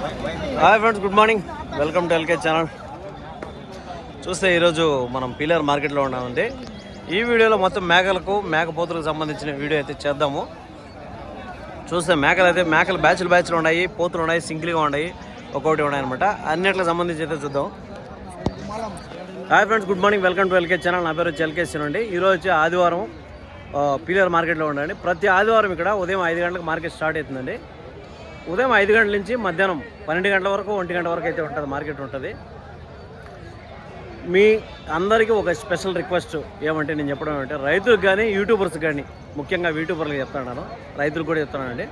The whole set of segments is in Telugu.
Hi friends, good morning. Welcome to LK channel. చూస్తే ఈరోజు మనం పీలర్ మార్కెట్లో ఉన్నామండి. ఈ వీడియోలో మొత్తం మేకపోతులకు సంబంధించిన వీడియో అయితే చేద్దాము. చూస్తే మేకలు బ్యాచ్లు ఉన్నాయి, పోతులు ఉన్నాయి, సింగిల్గా ఉన్నాయి, ఒక్కొక్కటి ఉన్నాయి అనమాట. అన్నిటికి సంబంధించి అయితే చూద్దాం. Hi friends, good morning. Welcome to LK channel. నా పేరు వచ్చి ఎల్కే అండి. ఈరోజు వచ్చి ఆదివారం పీలర్ మార్కెట్లో ఉండండి. ప్రతి ఆదివారం ఇక్కడ ఉదయం 5 గంటలకు మార్కెట్ స్టార్ట్ అవుతుందండి. ఉదయం 5 గంటల నుంచి మధ్యాహ్నం 12 గంటల వరకు 1 గంట వరకు అయితే ఉంటుంది, మార్కెట్ ఉంటుంది. మీ అందరికీ ఒక స్పెషల్ రిక్వెస్ట్ ఏమంటే, నేను చెప్పడం ఏమంటే, రైతులకు కానీ యూట్యూబర్స్ కానీ, ముఖ్యంగా యూట్యూబర్లకు చెప్తున్నాను, రైతులకు కూడా చెప్తున్నానండి.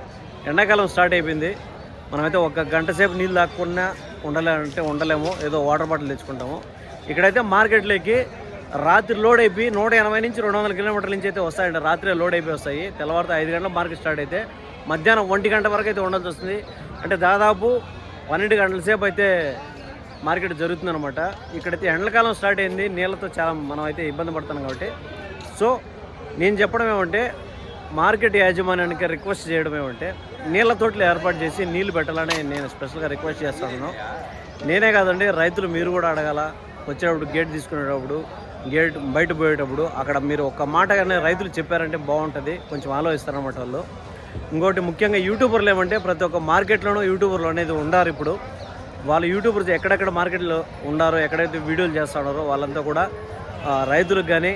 ఎండాకాలం స్టార్ట్ అయిపోయింది. మనమైతే 1 గంట సేపు నీళ్ళు తాగకుండా ఉండలేము. ఏదో వాటర్ బాటిల్ తెచ్చుకుంటాము. ఇక్కడైతే మార్కెట్లోకి రాత్రి లోడ్ అయిపోయి 180 నుంచి 200 కిలోమీటర్ల నుంచి అయితే వస్తాయండి. రాత్రి లోడ్ అయిపోయి వస్తాయి. తెల్లవారితో 5 గంటల మార్కెట్ స్టార్ట్ అయితే మధ్యాహ్నం 1 గంట వరకు అయితే ఉండాల్సి వస్తుంది. అంటే దాదాపు 12 గంటల సేపు అయితే మార్కెట్ జరుగుతుందన్నమాట. ఇక్కడైతే ఎండాకాలం స్టార్ట్ అయింది. నీళ్ళతో చాలా మనం అయితే ఇబ్బంది పడుతున్నాం కాబట్టి, సో నేను చెప్పడం ఏమంటే, మార్కెట్ యాజమాన్యానికి రిక్వెస్ట్ చేయడం ఏమంటే, నీళ్ళ తోటలు ఏర్పాటు చేసి నీళ్లు పెట్టాలని నేను స్పెషల్గా రిక్వెస్ట్ చేస్తున్నాను. నేనే కాదండి, రైతులు మీరు కూడా అడగాల. వచ్చేటప్పుడు గేట్ తీసుకునేటప్పుడు, గేట్ బయట పోయేటప్పుడు అక్కడ మీరు ఒక్క మాట కానీ రైతులు చెప్పారంటే బాగుంటుంది. కొంచెం ఆలోచిస్తారన్నమాట వాళ్ళు. ఇంకోటి ముఖ్యంగా యూట్యూబర్లు ఏమంటే, ప్రతి ఒక్క మార్కెట్లోనూ యూట్యూబర్లు అనేది ఉండారు. ఇప్పుడు వాళ్ళు యూట్యూబర్స్ ఎక్కడెక్కడ మార్కెట్లో ఉండారో, ఎక్కడైతే వీడియోలు చేస్తున్నారో వాళ్ళంతా కూడా రైతులకు కానీ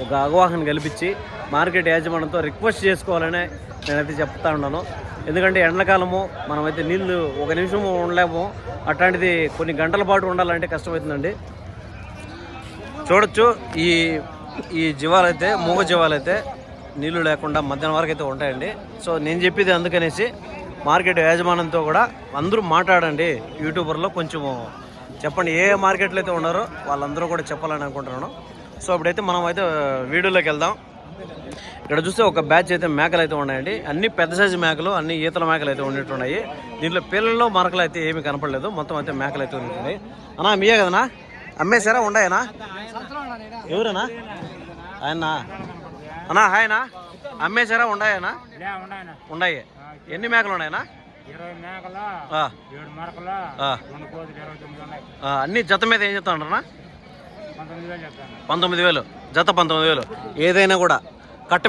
ఒక అవగాహన కల్పించి మార్కెట్ యాజమాన్యంతో రిక్వెస్ట్ చేసుకోవాలని నేనైతే చెప్తా ఉన్నాను. ఎందుకంటే ఎండాకాలము మనమైతే నీళ్ళు 1 నిమిషం ఉండలేము. అట్లాంటిది కొన్ని గంటల పాటు ఉండాలంటే కష్టమవుతుందండి. చూడొచ్చు, ఈ జీవాలైతే, మూగ జీవాలైతే నీళ్లు లేకుండా మధ్యాహ్నం వరకు అయితే ఉంటాయండి. సో నేను చెప్పేది అందుకనేసి మార్కెట్ యాజమాన్యంతో కూడా అందరూ మాట్లాడండి. యూట్యూబర్లో కొంచెము చెప్పండి, ఏ మార్కెట్లో అయితే ఉన్నారో వాళ్ళందరూ కూడా చెప్పాలని అనుకుంటున్నాను. సో ఇప్పుడైతే మనం అయితే వీడియోలోకి వెళ్దాం. ఇక్కడ చూస్తే ఒక బ్యాచ్ అయితే మేకలు అయితే ఉన్నాయండి. అన్ని పెద్ద సైజు మేకలు, అన్ని ఈతల మేకలు అయితే ఉన్నట్టున్నాయి. దీంట్లో పిల్లల్లో మరకలు అయితే ఏమీ కనపడలేదు. మొత్తం అయితే మేకలు అయితే ఉన్నాయి. అన్నా మీయే కదనా? అమ్మేశారా? ఉన్నాయనా? ఎవరన్నా? ఆయన అన్నా? హాయనా? అమ్మేశారా? ఉన్నాయనా? ఉన్నాయి. ఎన్ని మేకలు ఉన్నాయనా? అన్ని జత మీద ఏం చెప్తాడన్నా? 19,000 జత. 19,000 ఏదైనా కూడా కట్ట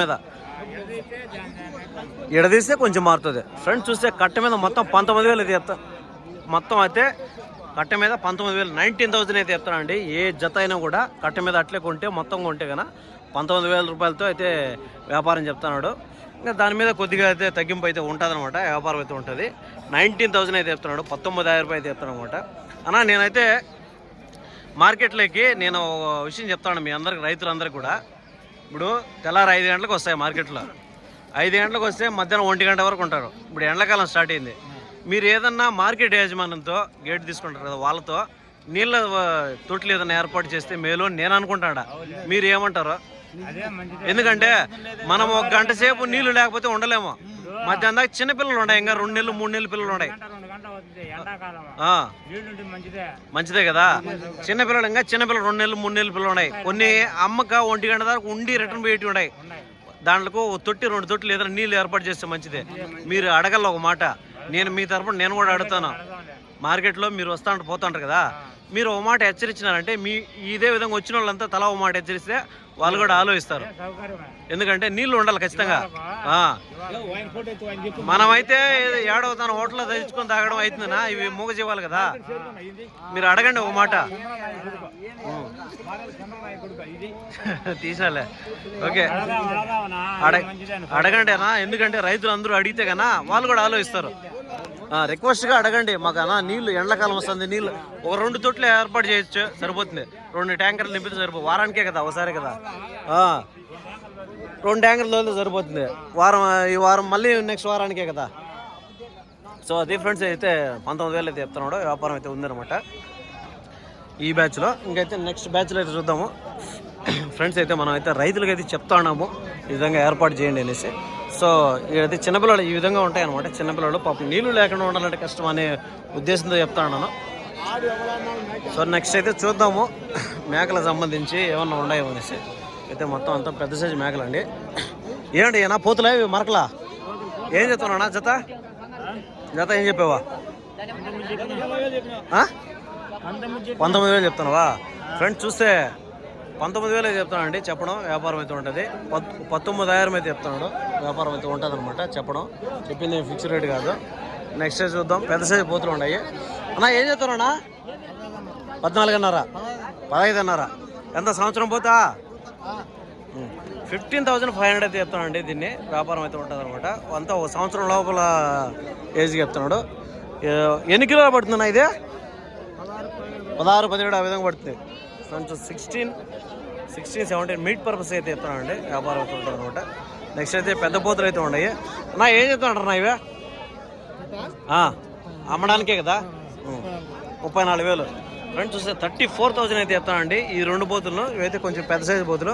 మీద ఎడదీస్తే కొంచెం మారుతుంది. ఫ్రెండ్స్ చూస్తే కట్ట మీద మొత్తం 19,000 అయితే చెప్తా. మొత్తం అయితే కట్ట మీద 19,000, 19,000 అయితే చెప్తానండి. ఏ జత అయినా కూడా కట్ట మీద అట్లే కొంటే, మొత్తం కొంటే కన్నా 19,000 రూపాయలతో అయితే వ్యాపారం చెప్తున్నాడు. ఇంకా దాని మీద కొద్దిగా అయితే తగ్గింపు అయితే ఉంటుంది అనమాట. వ్యాపారం అయితే ఉంటుంది. 19,000 అయితే చెప్తున్నాడు. 19,000 రూపాయలు అయితే చెప్తాను అనమాట. అన్నా నేనైతే మార్కెట్లోకి నేను విషయం చెప్తాను మీ అందరికి, రైతులందరికీ కూడా. ఇప్పుడు తెల్లారి 5 గంటలకు వస్తాయి మార్కెట్లో. 5 గంటలకు వస్తే మధ్యాహ్నం 1 గంట వరకు ఉంటారు. ఇప్పుడు ఎండాకాలం స్టార్ట్ అయింది. మీరు ఏదన్నా మార్కెట్ యాజమాన్యంతో గేట్ తీసుకుంటారు కదా, వాళ్ళతో నీళ్ళ తొట్లు ఏదైనా ఏర్పాటు చేస్తే మేలు నేను అనుకుంటాడా. మీరు ఏమంటారు? ఎందుకంటే మనం 1 గంట సేపు నీళ్లు లేకపోతే ఉండలేము. మధ్యాహ్నం దాకా చిన్నపిల్లలు ఉన్నాయి, ఇంకా 2 నెలలు 3 నెలల పిల్లలు ఉన్నాయి. మంచిదే కదా. చిన్నపిల్లలు 2 నెలలు 3 నెలల పిల్లలు ఉన్నాయి. కొన్ని అమ్మక 1 గంట దాకా ఉండి రిటర్న్ పోయేటి ఉన్నాయి. దాంట్లో 1 తొట్టి 2 తొట్లు ఏదైనా నీళ్ళు ఏర్పాటు చేస్తే మంచిదే. మీరు అడగల ఒక మాట. నేను మీ తరపున నేను కూడా అడుగుతాను. మార్కెట్లో మీరు పోతుంటారు కదా, మీరు ఒక మాట హెచ్చరించినారంటే, ఇదే విధంగా వచ్చిన వాళ్ళంతా తలా ఒక మాట హెచ్చరిస్తే వాళ్ళు కూడా ఆలోచిస్తారు. ఎందుకంటే నీళ్లు ఉండాలి ఖచ్చితంగా. మనమైతే ఏడవుతాను హోటల్లో తెచ్చుకొని తాగడం అవుతుందనా? ఇవి మూగజీవాలు కదా. మీరు అడగండి ఒక మాట. తీసాలే, ఓకే, అడగండి అన్నా. ఎందుకంటే రైతులు అందరూ అడిగితే కన్నా వాళ్ళు కూడా ఆలోచిస్తారు. రిక్వెస్ట్గా అడగండి. మాకు అన్నా నీళ్ళు ఎండాకాలం వస్తుంది, నీళ్ళు ఒక 2 తొట్లు ఏర్పాటు చేయొచ్చు, సరిపోతుంది. 2 ట్యాంకర్లు నింపితే సరిపోతుంది. వారానికే కదా, ఒకసారి కదా. 2 ట్యాంకర్లు తోలితే సరిపోతుంది. ఈ వారం మళ్ళీ నెక్స్ట్ వారానికే కదా. సో అది ఫ్రెండ్స్, అయితే 19,000 అయితే చెప్తున్నాడు. వ్యాపారం అయితే ఉందన్నమాట ఈ బ్యాచ్లో. ఇంకైతే నెక్స్ట్ బ్యాచ్లో అయితే చూద్దాము. ఫ్రెండ్స్ అయితే మనం అయితే రైతులకి అయితే చెప్తా ఉన్నాము, ఈ విధంగా ఏర్పాటు చేయండి అనేసి. సో ఇదైతే చిన్నపిల్లలు ఈ విధంగా ఉంటాయన్నమాట. చిన్నపిల్లలు పాపం నీళ్లు లేకుండా ఉండాలంటే కష్టం అనే ఉద్దేశంతో చెప్తా ఉన్నాను. సో నెక్స్ట్ అయితే చూద్దాము మేకలకు సంబంధించి ఏమన్నా ఉన్నాయో అనేసి. అయితే మొత్తం అంతా పెద్ద సైజు మేకలు అండి. ఏంటి ఏనా పోతులే మరకలా? ఏం చెప్తున్నా జత? జత ఏం చెప్పావా? 19,000 చెప్తున్నావా? ఫ్రెండ్స్ చూస్తే 19,000 చెప్తానండి చెప్పడం, వ్యాపారం అయితే ఉంటుంది. 19,000 అయితే చెప్తున్నాడు, వ్యాపారం అయితే ఉంటుంది అనమాట. చెప్పడం చెప్పింది ఫిక్స్డ్ రేట్ కాదు. నెక్స్ట్ సైజ్ చూద్దాం. పెద్ద సైజు పోతులు ఉన్నాయి అన్న. ఏం చెప్తారన్నా? 14,500, 15,500. ఎంత సంవత్సరం పోతా? 15,500 అయితే చెప్తానండి. దీన్ని వ్యాపారం అయితే ఉంటుంది అనమాట. అంతా ఒక సంవత్సరం లోపల ఏజ్కి చెప్తున్నాడు. ఎన్ని కిలోలు పడుతుందన్నా ఇది? 16, 17 ఆ విధంగా పడుతుంది. కొంచెం 16, 17 మీట్ పర్పస్ అయితే చెప్తానండి. వ్యాపారం అయితే ఉంటుంది అనమాట. నెక్స్ట్ అయితే పెద్ద పోతులు అయితే ఉన్నాయి అన్న. ఏం చెప్తానంటారా ఇవే? అమ్మడానికే కదా. 34,000. ఫ్రెండ్స్ చూస్తే 34,000 అయితే చెప్తానండి ఈ 2 పోతులను. ఇవైతే కొంచెం పెద్ద సైజు పోతులు.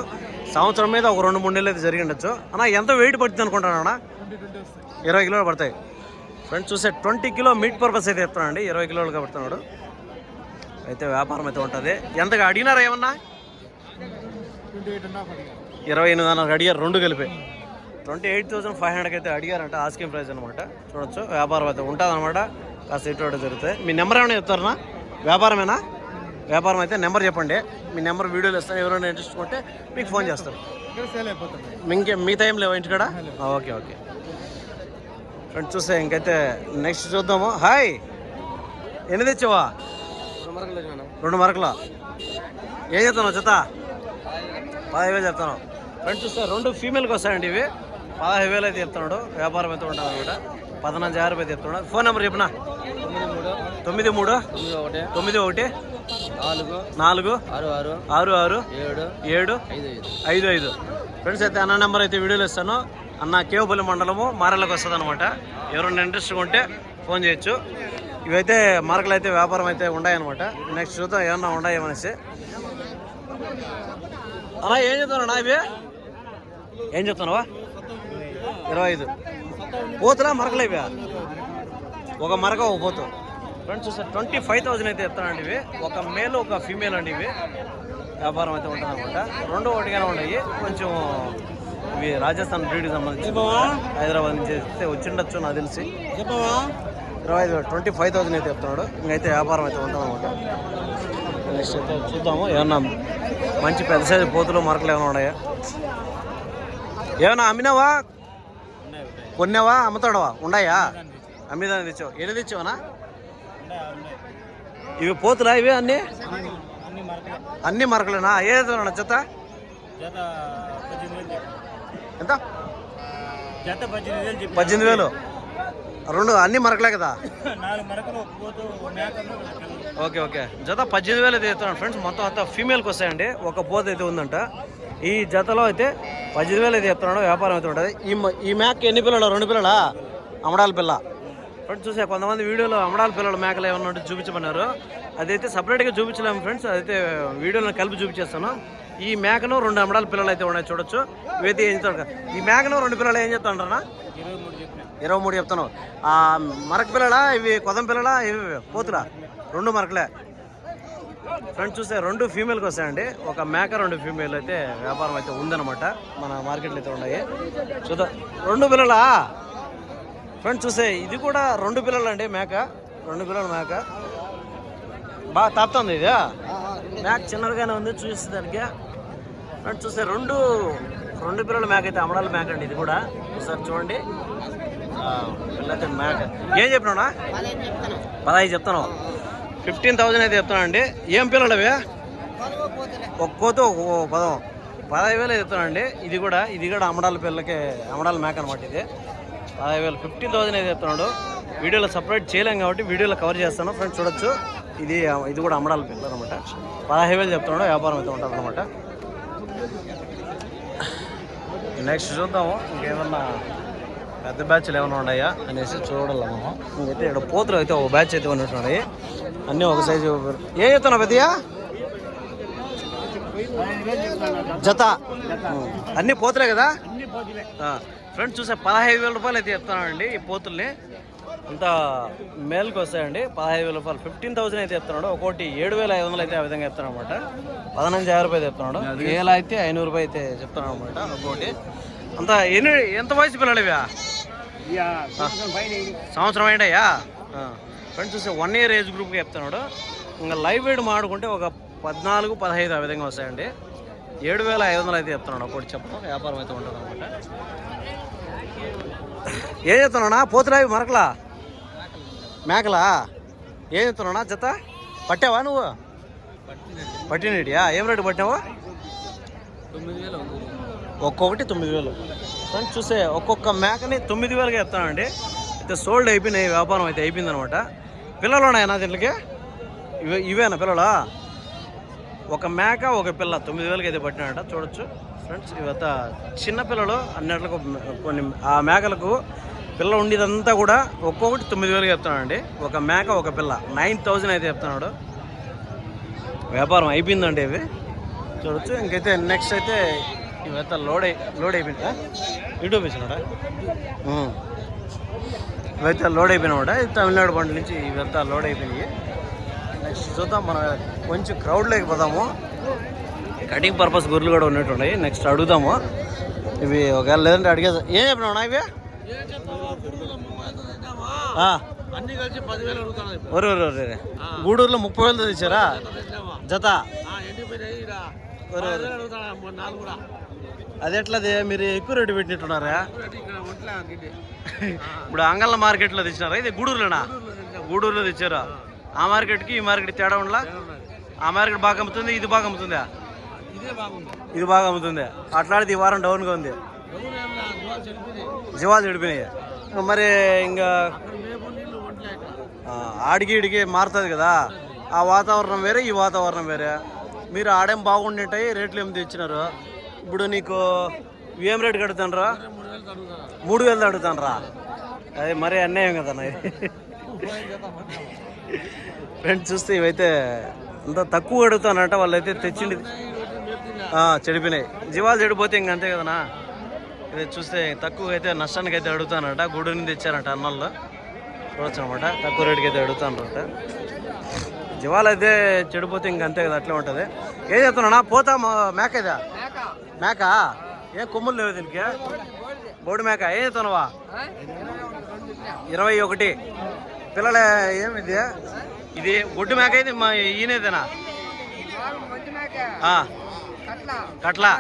సంవత్సరం మీద ఒక 2-3 నెలలు అయితే జరిగి ఉండొచ్చు అన్న. ఎంత వెయిట్ పడుతుంది అనుకుంటాను అన్న? 20 కిలోలు పడతాయి. ఫ్రెండ్స్ చూస్తే 20 కిలో మీట్ పర్పస్ అయితే చెప్తానండి. 20 కిలోలుగా పడుతున్నాడు. అయితే వ్యాపారం అయితే ఉంటుంది. ఎంతగా అడిగినారా ఏమన్నా? 28,500 అడిగారు, 2 కలిపి. 28,500 అయితే అడిగారంట. ఆస్కింగ్ ప్రైస్ అనమాట. చూడొచ్చు, వ్యాపారం అయితే ఉంటుంది అనమాట. కాస్త ఇటు జరుగుతాయి. మీ నెంబర్ ఏమైనా చెప్తారన్నా? వ్యాపారమేనా? వ్యాపారం అయితే నెంబర్ చెప్పండి. మీ నెంబర్ వీడియోలు ఇస్తాను. ఎవరైనా ఇంట్రెస్ట్ ఉంటే మీకు ఫోన్ చేస్తారు. మిగతా ఏం లేవు ఇంటికాడ? ఓకే. ఫ్రెండ్స్ చూస్తే ఇంకైతే నెక్స్ట్ చూద్దాము. హాయ్, ఎన్ని తెచ్చావా? 2 మరకలు. ఏం చెప్తాను జత? 15,000 చెప్తాను. ఫ్రెండ్స్ చూస్తే 2 ఫీమేల్కి వస్తాయండి. ఇవి 15,000 అయితే చెప్తున్నాడు. వ్యాపారం అయితే ఉంటుంది అనమాట. 15,000 అయితే చెప్తున్నాడు. ఫోన్ నెంబర్ చెప్పినా? 93 91 4 66 755. ఫ్రెండ్స్ అయితే అన్న నెంబర్ అయితే వీడియోలో ఇస్తాను. అన్న కేవపల్లి మండలము మారెళ్ళకి వస్తుంది అనమాట. ఎవరైనా ఇంట్రెస్ట్గా ఉంటే ఫోన్ చేయొచ్చు. ఇవైతే మార్కులు అయితే వ్యాపారం అయితే ఉన్నాయన్నమాట. నెక్స్ట్ చూద్దాం ఏమన్నా ఉన్నాయేమనేసి. అన్న ఏం చెప్తానన్నా ఇవి? ఏం చెప్తున్నావా? 25 పోతులా మరకలు ఇవి? ఒక మరక ఒక పోతు. ఫ్రెండ్స్ చూస్తే 25,000 అయితే చెప్తానండి. ఇవి ఒక మేల్ ఒక ఫీమేల్ అండి. ఇవి వ్యాపారం అయితే ఉంటుంది అనమాట. 2 ఒకటిగానే ఉన్నాయి. కొంచెం ఇవి రాజస్థాన్ బ్రీడ్కి సంబంధించి హైదరాబాద్ నుంచి అయితే వచ్చిండొచ్చు నాకు తెలిసి. 25,000 అయితే చెప్తున్నాడు. ఇంకైతే వ్యాపారం అయితే ఉంటుంది అనమాట. నెక్స్ట్ అయితే చూద్దాము ఏమన్నా మంచి పెద్ద సైజు పోతులు మరకలు ఏమైనా ఉన్నాయా? ఏమన్నా అమ్మినావా? కొన్నావా? అమ్ముతాడవా? ఉన్నాయా? అమ్మిదాన్ని తెచ్చావు. ఎన్ని తెచ్చావనా? ఇవి పోతులా ఇవి? అన్ని మరకలేనా? ఏదైనా జత ఎంత? 18,000. 2 అన్ని మరకలే కదా? ఓకే. జత 18,000 అయితే చెప్తున్నాను. ఫ్రెండ్స్ మొత్తం అంతా ఫీమేల్కి వస్తాయండి. ఒక పోత అయితే ఉందంట. ఈ జతలో అయితే 18,000 అయితే చెప్తున్నాడు. వ్యాపారం అయితే ఉంటుంది. ఈ మేక ఎన్ని పిల్లలు? 2 పిల్లలా? అమడాల పిల్ల. ఫ్రెండ్స్ చూసే కొంతమంది వీడియోలో అమడాల పిల్లల మేకలు ఏమన్నా ఉంటే చూపించమన్నారు. అదైతే సపరేట్గా చూపించలేము ఫ్రెండ్స్. అదైతే వీడియోలో కలిపి చూపించేస్తాను. ఈ మేకను 2 అమడాల పిల్లలు అయితే ఉన్నాయి చూడొచ్చు. ఇవైతే ఏం చెప్తాడు? ఈ మేకను 2 పిల్లలు ఏం చెప్తాంటారా? 23 చెప్తాను. ఆ మరక పిల్లలా ఇవి? కొదం పిల్లలా ఇవి? పోతులా? 2 మరకలే. ఫ్రెండ్స్ చూస్తే 2 ఫీమేల్కి వస్తాయండి. ఒక మేక 2 ఫీమేల్ అయితే వ్యాపారం అయితే ఉందన్నమాట. మన మార్కెట్లో అయితే ఉన్నాయి. చూద్దాం. 2 పిల్లలా? ఫ్రెండ్స్ చూస్తే ఇది కూడా 2 పిల్లలు అండి. మేక 2 పిల్లల మేక బాగా తాపుతుంది. ఇది మేక చిన్నగానే ఉంది చూస్తే దానికి. ఫ్రెండ్స్ చూస్తే 2 పిల్లల మేక అయితే అమడాల మేక అండి. ఇది కూడా ఒకసారి చూడండి. పిల్లయితే మేక. ఏం చెప్పినా? 15 చెప్తాను. 15,000 అయితే చెప్తానండి. ఏం పిల్లలు అవి? ఒక కోత ఒక 15,000 చెప్తానండి. ఇది కూడా అమడాల పిల్లకి అమడాల మేక అనమాట. ఇది 15,000. 15,000 అయితే చెప్తున్నాడు. వీడియోలో సపరేట్ చేయలేం కాబట్టి వీడియోలో కవర్ చేస్తాను. ఫ్రెండ్స్ చూడొచ్చు. ఇది కూడా అమడాల పిల్ల అనమాట. 15,000 చెప్తున్నాడు. వ్యాపారం అయితే ఉంటుంది అనమాట. నెక్స్ట్ చూద్దాము ఇంకేమన్నా పెద్ద బ్యాచ్లు ఏమైనా ఉన్నాయా అనేసి చూడాలి మనం. ఇంకైతే ఇక్కడ పోతులు అయితే ఒక బ్యాచ్ అయితే ఉన్నట్టున్నాయి. అన్నీ ఒక సైజు. ఏం చెప్తున్నా పెద్దయా? జత అన్నీ పోతులే కదా? ఫ్రెండ్స్ చూసే 15,000 రూపాయలు అయితే చెప్తానండి ఈ పోతుల్ని. అంతా మేల్కి వస్తాయండి. 15,000 రూపాయలు. 15,000 అయితే చెప్తున్నాడు. ఒకటి 7,500 అయితే ఆ విధంగా చెప్తాను అనమాట. 15,000 రూపాయలు చెప్తున్నాడు. 7,000 అయితే 500 రూపాయలు అయితే చెప్తాను అనమాట. ఒకటి అంతా ఎంత వయసు పిల్లలు ఇవా? సంవత్సరం అయిందయ్యా. ఫ్రెండ్స్ చూస్తే 1 year ఏజ్ గ్రూప్కి చెప్తున్నాడు. ఇంకా లైవ్ వెయిట్ మాడుకుంటే ఒక 14-15 ఆ విధంగా వస్తాయండి. 7,500 అయితే చెప్తున్నాడు ఒకటి చెప్పడం. వ్యాపారం అయితే ఉంటుంది అనమాట. ఏం చెప్తున్నానా? పోతురావి మరకలా మేకలా ఏం చెప్తున్నానా? జత పట్టావా నువ్వు? పట్టినడియా? ఏం రేటు పట్టావా? 9,000 ఒక్కొక్కటి 9,000. ఫ్రెండ్స్ చూస్తే ఒక్కొక్క మేకని 9,000గా చెప్తానండి. అయితే సోల్డ్ అయిపోయినాయి, వ్యాపారం అయితే అయిపోయింది అనమాట. పిల్లలు ఉన్నాయన్నా దీనికి? ఇవేనా పిల్లలా? ఒక మేక ఒక పిల్ల 9,000కి అయితే పట్టినాడంట. చూడొచ్చు ఫ్రెండ్స్. ఇవంతా చిన్న పిల్లలు అన్నిట్లకు. కొన్ని ఆ మేకలకు పిల్ల ఉండేదంతా కూడా ఒక్కొక్కటి 9,000కి చెప్తానండి. ఒక మేక ఒక పిల్ల 9,000 అయితే చెప్తున్నాడు. వ్యాపారం అయిపోయిందండి ఇవి చూడొచ్చు. ఇంకైతే నెక్స్ట్ అయితే ఇవంతా లోడ్ అయిపోయిందా? యూట్యూబ్ ఇచ్చినాడా? ఇవైతే లోడ్ అయిపోయినామాట. తమిళనాడు బండి నుంచి ఇవంతా లోడ్ అయిపోయినాయి. నెక్స్ట్ చూద్దాం. మనం కొంచెం క్రౌడ్ లేకపోదాము. కటింగ్ పర్పస్ గుర్రెలు కూడా ఉన్నట్టున్నాయి. నెక్స్ట్ అడుగుదాము ఇవి. ఒకవేళ లేదంటే అడిగేది. ఏం చెప్పినావునా ఇవి? అన్ని కలిసి 10,000 అడుగుతాను. గూడూరులో 30,000 తెచ్చారా జత? అది ఎట్లది? మీరు ఎక్కువ రేటు పెట్టినట్టున్నారా? ఇప్పుడు అంగళ్ళ మార్కెట్లో తెచ్చినారా? ఇది గూడూరులోనా? గూడూరులో తెచ్చారా? ఆ మార్కెట్కి ఈ మార్కెట్ తేడా ఉండలా? ఆ మార్కెట్ బాగా అమ్ముతుంది, ఇది బాగా అమ్ముతుందా? ఇది బాగా అమ్ముతుంది. అట్లాంటిది ఈ వారం డౌన్గా ఉంది. జీవాలు చెడిపోయినాయి. మరి ఇంకా ఆడికి ఇడికి మారుతుంది కదా. ఆ వాతావరణం వేరే, ఈ వాతావరణం వేరే. మీరు ఆడేం బాగుండింటాయి, రేట్లు ఏమి తెచ్చినారు. ఇప్పుడు నీకు ఏం రేటు కడుతానరా? 3,000 అడుగుతానరా? అది మరీ అన్యాయం కదా. ఫ్రెండ్స్ చూస్తే ఇవైతే అంత తక్కువ అడుగుతానంట. వాళ్ళైతే తెచ్చిండి చెడిపోయినాయి. జీవాలు చెడిపోతే ఇంకంతే కదనా. ఇది చూస్తే తక్కువ అయితే నష్టానికి అయితే అడుగుతానంట. గూడూరు నుంచి తెచ్చారంట అన్నల్లో. చూడొచ్చు అనమాట. తక్కువ రేటుకి అయితే అడుగుతానంట. జీవాలు అయితే చెడిపోతే ఇంకంతే కదా, అట్లే ఉంటుంది. ఏం చెప్తున్నా? పోతా మేక ఇదా? మేక ఏ కొమ్ములు లేవు దీనికి? బోడి మేక. ఏం చెప్తున్నావా? 21. పిల్లలే ఏమిది? ఇది ఒడ్డు మేక. ఇది మా ఈయనేదేనా? కట్లా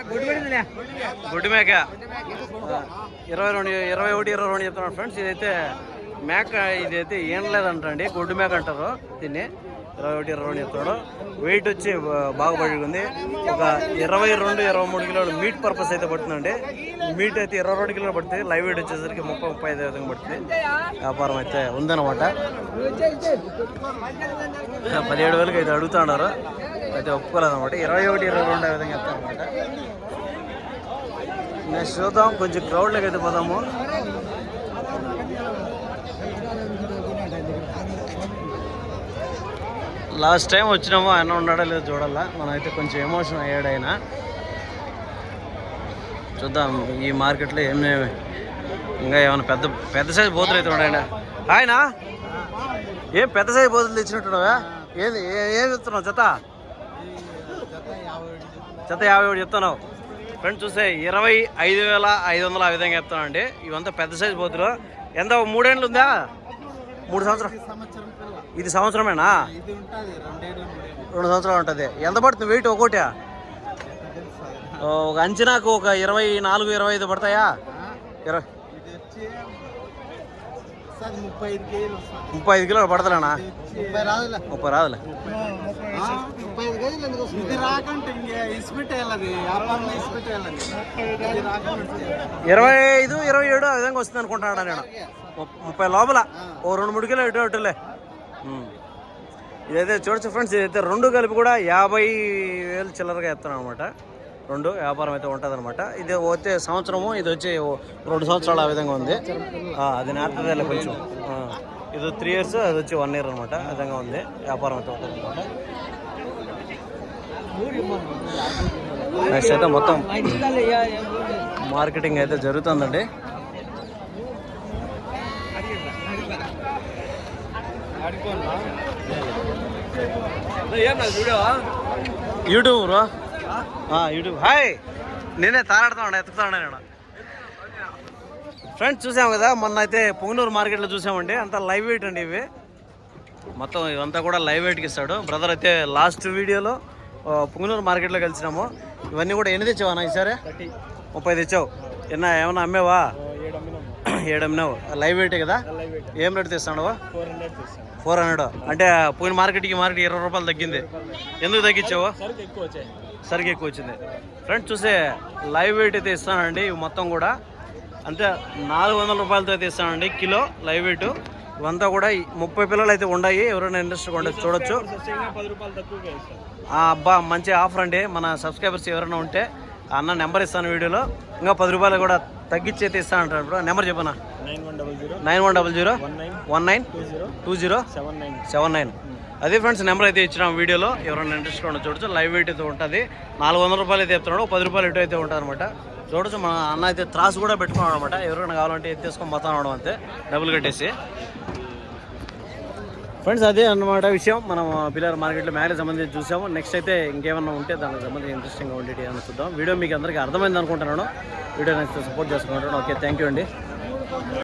గుడ్డు మేక. 21 చెప్తున్నాడు ఫ్రెండ్స్. ఇదైతే మేక. ఇదైతే ఏం లేదంటండి, గుడ్డు మేక అంటారు దీన్ని. 21 చెప్తాడు. వెయిట్ వచ్చి బాగా పడుకుంది. ఒక 22-23 కిలోలు మీట్ పర్పస్ అయితే పడుతుందండి. మీట్ అయితే 22 కిలోలు పడుతుంది. లైవ్ వెయిట్ వచ్చేసరికి 30-35 విధంగా పడుతుంది. వ్యాపారం అయితే ఉందన్నమాట. 17,000కి అయితే అడుగుతా ఉన్నారు. అయితే ఒప్పుకోలేదన్నమాట. 21-22 విధంగా చెప్తాను అనమాట. నెక్స్ట్ చూద్దాం. కొంచెం క్రౌడ్లోకి అయితే పోదాము. లాస్ట్ టైం వచ్చినాము, ఆయన ఉన్నాడా లేదో చూడాలా. మనం అయితే కొంచెం ఎమోషన్ అయ్యాడు ఆయన. చూద్దాం ఈ మార్కెట్లో ఏమేమి ఇంకా ఏమైనా పెద్ద సైజు బోతులు అయితే ఉన్నాయండి. ఆయన ఏం పెద్ద సైజు బోతులు తెచ్చినట్టున్నావా? ఏది ఏం చెప్తున్నావు? జత 51 చెప్తున్నావు. ఫ్రెండ్స్ చూస్తే 25,500 ఆ విధంగా చెప్తాను అండి. ఇవంతా పెద్ద సైజు బోతులు. ఎంత 3 ఏళ్ళు ఉందా? 3 సంవత్సరం. ఇది సంవత్సరమేనా? 2 సంవత్సరాలు ఉంటుంది. ఎంత పడుతుంది వెయిట్ ఒక్కోటి? ఒక అంచనాకు ఒక 24-25 పడతాయా? 35 కిలోలు పడతలేనా? 30 రాదులే. 25-27 ఆ విధంగా వస్తుంది అనుకుంటున్నాడా నేను. 30 లోపల ఓ 2-3 కిలో ఇటులే. ఇదైతే చూడచ్చు ఫ్రెండ్స్. ఇదైతే 2 కలిపి కూడా 50,000 చిల్లరగా చెప్తాను అనమాట. 2 వ్యాపారం అయితే ఉంటుంది అనమాట. ఇది వచ్చే సంవత్సరము, ఇది వచ్చి 2 సంవత్సరాలు ఆ విధంగా ఉంది. అది నేర్తదే కొంచెం. ఇది 3 years, అది వచ్చి 1 year అనమాట. ఆ విధంగా ఉంది. వ్యాపారం అయితే ఉంటుంది అనమాట. నెక్స్ట్ అయితే మొత్తం మార్కెటింగ్ అయితే జరుగుతుందండి. YouTube bro. యూట్యూబ్. హాయ్. నేనే తారాడుతా ఉన్నా, ఎత్తుకుతా ఉన్నా నేను. ఫ్రెండ్స్ చూసాం కదా మొన్న అయితే పుంగనూరు మార్కెట్లో చూసామండి అంతా లైవ్ వెయిట్ అండి ఇవి మొత్తం ఇవంతా కూడా లైవ్ వెయిట్కి ఇస్తాడు బ్రదర్. అయితే లాస్ట్ వీడియోలో పుంగనూరు మార్కెట్లో కలిసినాము. ఇవన్నీ కూడా ఎన్ని తెచ్చావా ఈసారి? 30 తెచ్చావు. ఏమన్నా అమ్మేవా? 7 అమ్మినావు. లైవ్ వెయిటే కదా? ఏం రేట్ తెస్తాడు? 400. అంటే పోయిన మార్కెట్కి 20 రూపాయలు తగ్గింది. ఎందుకు తగ్గించావు? సరికి ఎక్కువ వచ్చింది. ఫ్రెండ్స్ చూసే లైవ్ వెయిట్ అయితే ఇస్తానండి ఇవి మొత్తం కూడా. అంతే 400 రూపాయలతో అయితే ఇస్తానండి కిలో లైవ్ వెయిట్. ఇవంతా కూడా 30 పిల్లలు అయితే ఉన్నాయి. ఎవరైనా ఇంట్రెస్ట్ ఉండొచ్చు, చూడొచ్చు. అబ్బా మంచి ఆఫర్ అండి. మన సబ్స్క్రైబర్స్ ఎవరైనా ఉంటే అన్న నెంబర్ ఇస్తాను వీడియోలో. ఇంకా 10 రూపాయలు కూడా తగ్గించి అయితే ఇస్తాను అంటారు. ఇప్పుడు నెంబర్ చెప్పనా? 9100 192079. అదే ఫ్రెండ్స్ నెంబర్ అయితే ఇచ్చినాం వీడియోలో. ఎవరైనా ఇంట్రెస్ట్ ఉంటే చూడొచ్చు. లైవ్ వెయిట్ అయితే ఉంటుంది. 400 రూపాయలు అయితే చెప్తున్నాడు. 10 రూపాయలు ఇటు అయితే ఉంటుంది అనమాట. చూడొచ్చు. మన అన్న అయితే త్రాసు కూడా పెట్టుకున్నాడు అనమాట. ఎవరైనా కావాలంటే ఇది తీసుకొని పోతాను అవడం అంతే డబ్బులు కట్టేసి. ఫ్రెండ్స్ అదే అన్నమాట విషయం. మనం పిల్లర్ మార్కెట్లో మ్యారేజ్ సంబంధించి చూసాము. నెక్స్ట్ అయితే ఇంకేమన్నా ఉంటే దానికి సంబంధించి ఇంట్రెస్టింగ్గా ఉండేది అని చూద్దాం. వీడియో మీకు అందరికీ అర్థమైంది అనుకుంటున్నాను. వీడియో నచ్చితే సపోర్ట్ చేసుకుంటాను. ఓకే, థ్యాంక్ యూ అండి.